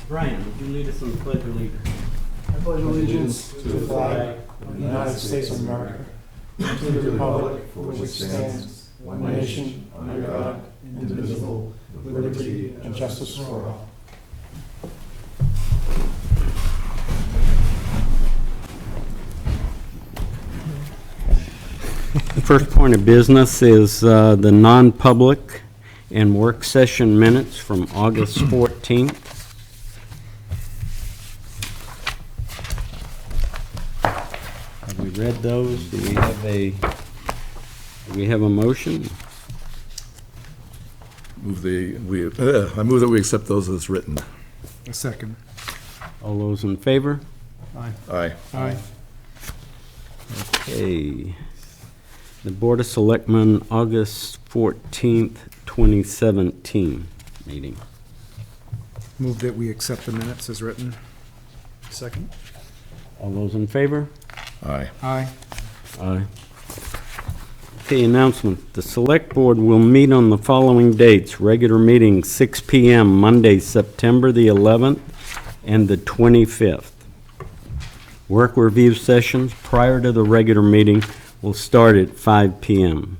Brian, would you lead us in the Pledge of Allegiance? I pledge allegiance to the flag of the United States of America, and to the republic for which it stands, one nation, under God, indivisible, with liberty and justice for all. The first point of business is the non-public and work session minutes from August 14th. Have we read those? Do we have a motion? I move that we accept those as written. A second. All those in favor? Aye. Aye. Okay. The Board of Selectmen, August 14th, 2017 meeting. Move that we accept the minutes as written. Second. All those in favor? Aye. Aye. Aye. Okay, announcement. The Select Board will meet on the following dates. Regular meeting, 6 p.m., Monday, September the 11th and the 25th. Work review sessions prior to the regular meeting will start at 5 p.m.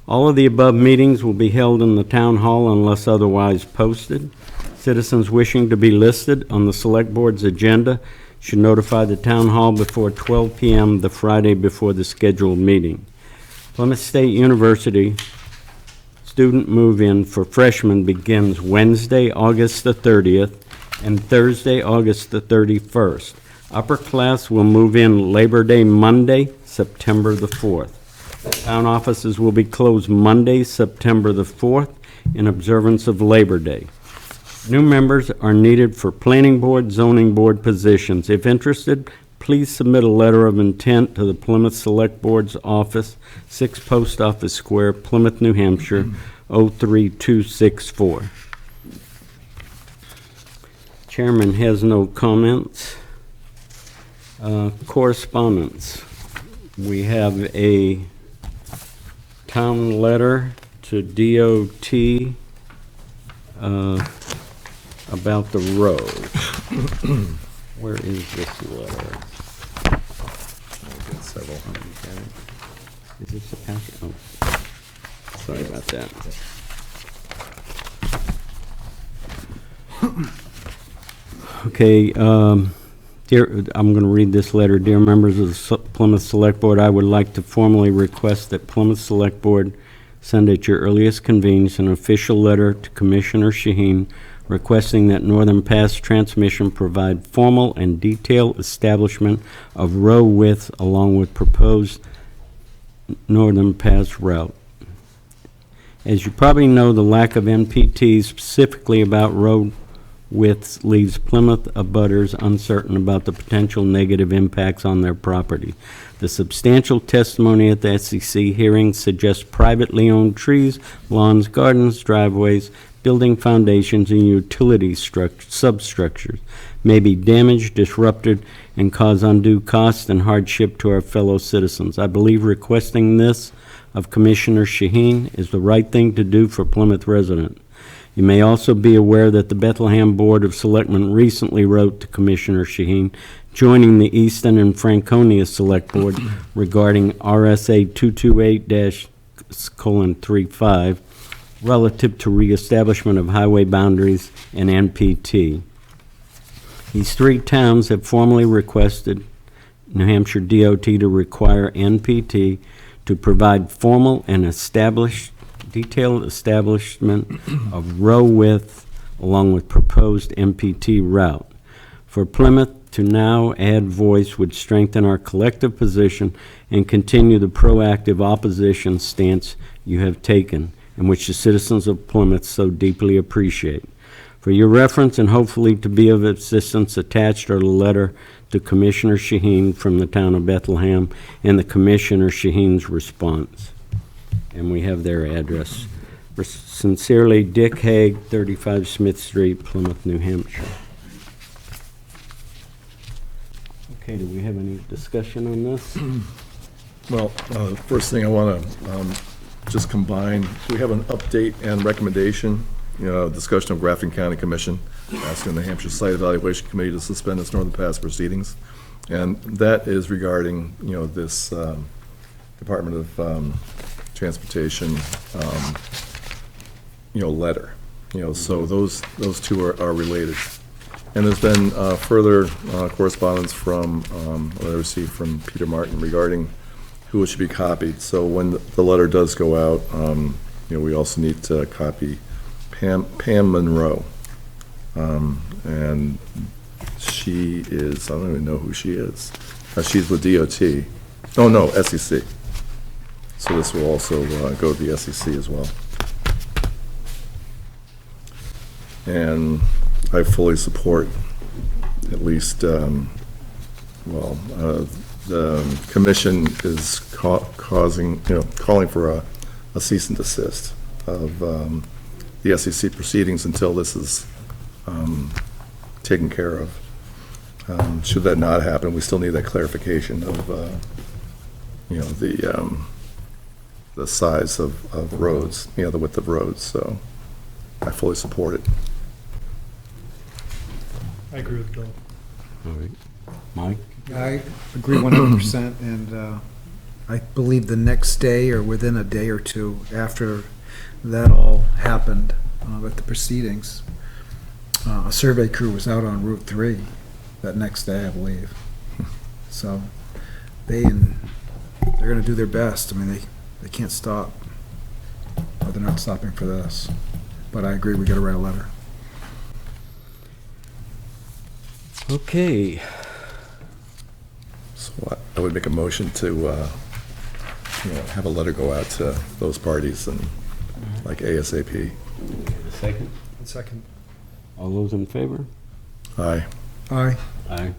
All of the above meetings will be held in the Town Hall unless otherwise posted. Citizens wishing to be listed on the Select Board's agenda should notify the Town Hall before 12 p.m. the Friday before the scheduled meeting. Plymouth State University student move-in for freshmen begins Wednesday, August the 30th and Thursday, August the 31st. Upper class will move in Labor Day Monday, September the 4th. Town offices will be closed Monday, September the 4th, in observance of Labor Day. New members are needed for Planning Board, Zoning Board positions. If interested, please submit a letter of intent to the Plymouth Select Board's office, 6 Post Office Square, Plymouth, New Hampshire, 03264. Chairman has no comments. Correspondence. We have a town letter to DOT about the road. Where is this letter? I've got several. Is this the packet? Oh, sorry about that. Okay, I'm going to read this letter. Dear members of the Plymouth Select Board, I would like to formally request that Plymouth Select Board send at your earliest convenience an official letter to Commissioner Shaheen requesting that Northern Pass Transmission provide formal and detailed establishment of row width along with proposed Northern Pass route. As you probably know, the lack of NPT specifically about road widths leaves Plymouth abutters uncertain about the potential negative impacts on their property. The substantial testimony at the SEC hearing suggests privately owned trees, lawns, gardens, driveways, building foundations, and utility substructures may be damaged, disrupted, and cause undue cost and hardship to our fellow citizens. I believe requesting this of Commissioner Shaheen is the right thing to do for Plymouth residents. You may also be aware that the Bethlehem Board of Selectmen recently wrote to Commissioner Shaheen, joining the Easton and Franconia Select Board regarding RSA 228-:35 relative to reestablishment of highway boundaries and NPT. These 3 towns have formally requested New Hampshire DOT to require NPT to provide formal and detailed establishment of row width along with proposed NPT route. For Plymouth to now add voice would strengthen our collective position and continue the proactive opposition stance you have taken, and which the citizens of Plymouth so deeply appreciate. For your reference and hopefully to be of assistance, attached are the letter to Commissioner Shaheen from the town of Bethlehem and the Commissioner Shaheen's response. And we have their address. Sincerely, Dick Haig, 35 Smith Street, Plymouth, New Hampshire. Okay, do we have any discussion on this? Well, first thing I want to just combine, we have an update and recommendation discussion of Grafton County Commission asking the New Hampshire Site Evaluation Committee to suspend its Northern Pass proceedings. And that is regarding, this Department of Transportation, letter. So those two are related. And there's been further correspondence from, that I received from Peter Martin regarding who it should be copied. So when the letter does go out, we also need to copy Pam Monroe. And she is, I don't even know who she is. She's with DOT. Oh, no, SEC. So this will also go to the SEC as well. And I fully support at least, the commission is calling for a cease and desist of the SEC proceedings until this is taken care of. Should that not happen, we still need that clarification of, the size of roads, the width of roads, so I fully support it. I agree with Bill. All right. Mike? I agree 100%, and I believe the next day or within a day or two after that all happened at the proceedings, a survey crew was out on Route 3 that next day, I believe. So they're going to do their best. I mean, they can't stop, or they're not stopping for this. But I agree, we got to write a letter. Okay. So I would make a motion to, have a letter go out to those parties and like ASAP. A second? Second. All those in favor? Aye. Aye. Aye.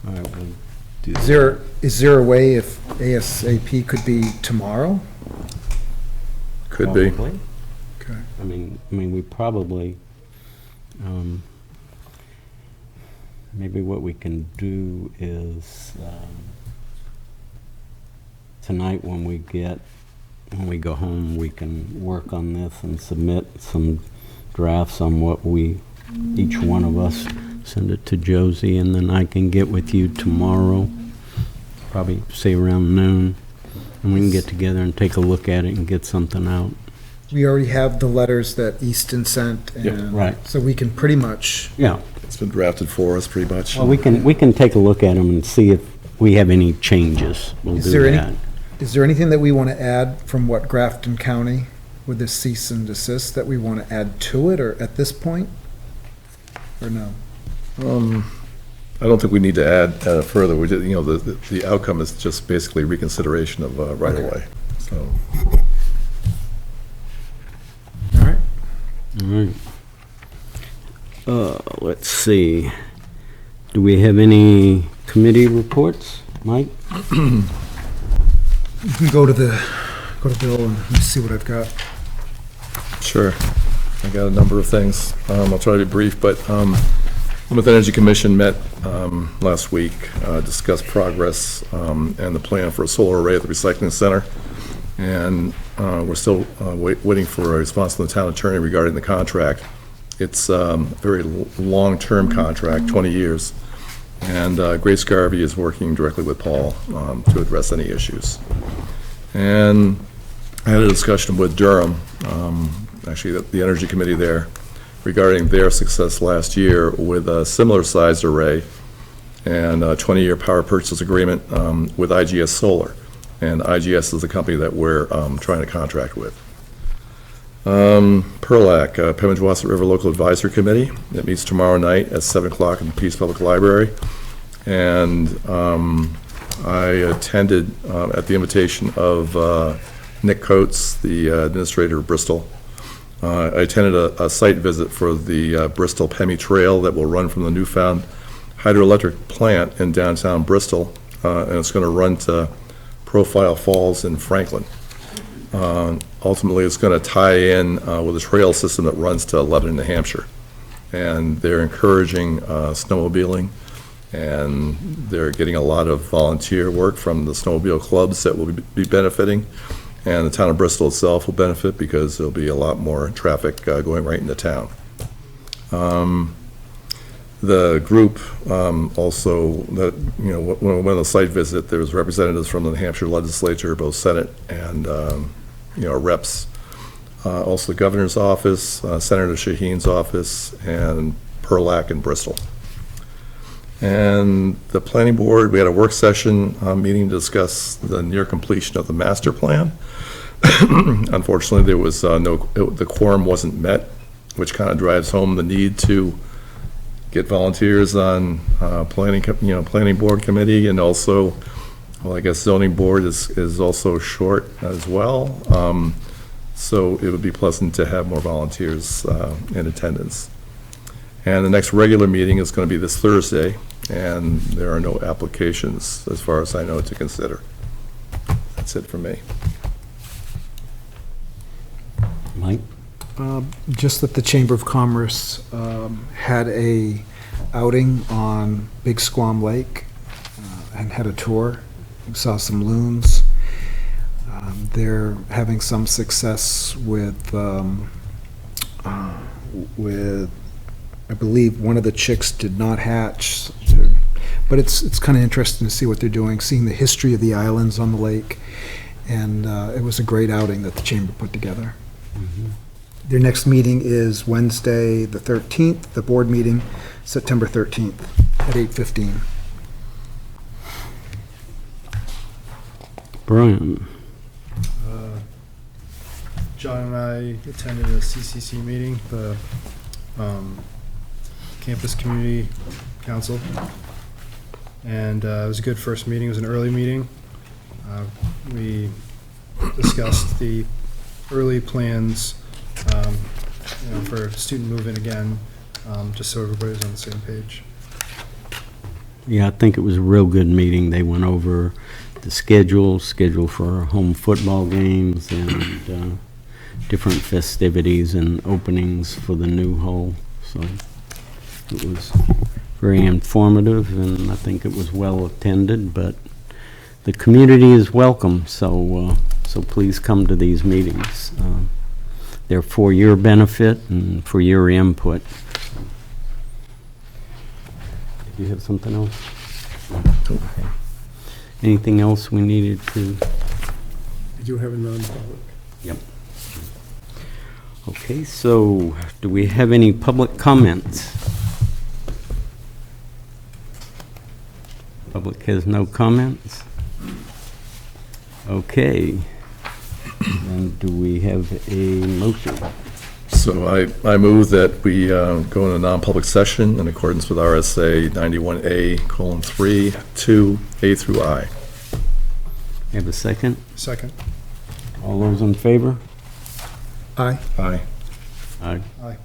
All right, we'll do Is that. is there a way if ASAP could be tomorrow? Could be. Probably. Okay. I mean, we probably, maybe what we can do is, tonight when we go home, we can work on this and submit some drafts on what each one of us, send it to Josie, and then I can get with you tomorrow, probably say around noon, and we can get together and take a look at it and get something out. We already have the letters that Easton sent, and right. so we can pretty much, Yeah. It's been drafted for us pretty much. Well, we can take a look at them and see if we have any changes. We'll Is do there any- that. is there anything that we want to add from what Grafton County with this cease and desist that we want to add to it, or at this point? Or no? I don't think we need to add further. We did, the outcome is just basically reconsideration of right-of-way, so. All right. All right. Let's see. Do we have any committee reports, Mike? You can go to Bill and let me see what I've got. Sure. I got a number of things. I'll try to be brief, but Plymouth Energy Commission met last week, discussed progress and the plan for a solar array at the recycling center. And we're still waiting for a response from the town attorney regarding the contract. It's a very long-term contract, 20 years. And Grace Garvey is working directly with Paul to address any issues. And I had a discussion with Durham, actually the Energy Committee there, regarding their success last year with a similar sized array and a 20-year power purchase agreement with IGS Solar. And IGS is the company that we're trying to contract with. PERLAC, Pemmons-Wasset River Local Advisory Committee. It meets tomorrow night at 7 o'clock in the Peace Public Library. And I attended at the invitation of Nick Coates, the administrator of Bristol. I attended a site visit for the Bristol Pemmy Trail that will run from the newfound hydroelectric plant in downtown Bristol, and it's going to run to Profile Falls in Franklin. Ultimately, it's going to tie in with a trail system that runs to Lebanon, New Hampshire. And they're encouraging snowmobiling, and they're getting a lot of volunteer work from the snowmobile clubs that will be benefiting. And the town of Bristol itself will benefit because there'll be a lot more traffic going right into town. The group also, one of the site visit, there was representatives from the New Hampshire legislature, both Senate and, reps. Also the governor's office, Senator Shaheen's office, and Perlac in Bristol. And the planning board, we had a work session meeting to discuss the near completion of the master plan. Unfortunately, there was the quorum wasn't met, which kind of drives home the need to get volunteers on planning board committee, and also, well, I guess zoning board is also short as well. So it would be pleasant to have more volunteers in attendance. And the next regular meeting is going to be this Thursday, and there are no applications, as far as I know, to consider. That's it for me. Mike? Just that the Chamber of Commerce had a outing on Big Squam Lake and had a tour. We saw some loons. They're having some success with, I believe one of the chicks did not hatch, but it's kind of interesting to see what they're doing, seeing the history of the islands on the lake, and it was a great outing that the Chamber put together. Mm-hmm. Their next meeting is Wednesday, the 13th, the board meeting, September 13th at 8:15. Brian? John and I attended a CCC meeting, the Campus Community Council, and it was a good first meeting. It was an early meeting. We discussed the early plans for student movement again, just so everybody's on the same page. Yeah, I think it was a real good meeting. They went over the schedule for home football games, and different festivities and openings for the new hall. So it was very informative, and I think it was well attended, but the community is welcome, so please come to these meetings. They're for your benefit and for your input. Did you have something else? Okay. Anything else we needed to? We do have a non-public. Yep. Okay, so do we have any public comments? Public has no comments? Okay. And do we have a motion? So I move that we go into non-public session in accordance with RSA 91A:3, 2, A through I. Have a second? Second. All those in favor? Aye. Aye. Aye. Aye.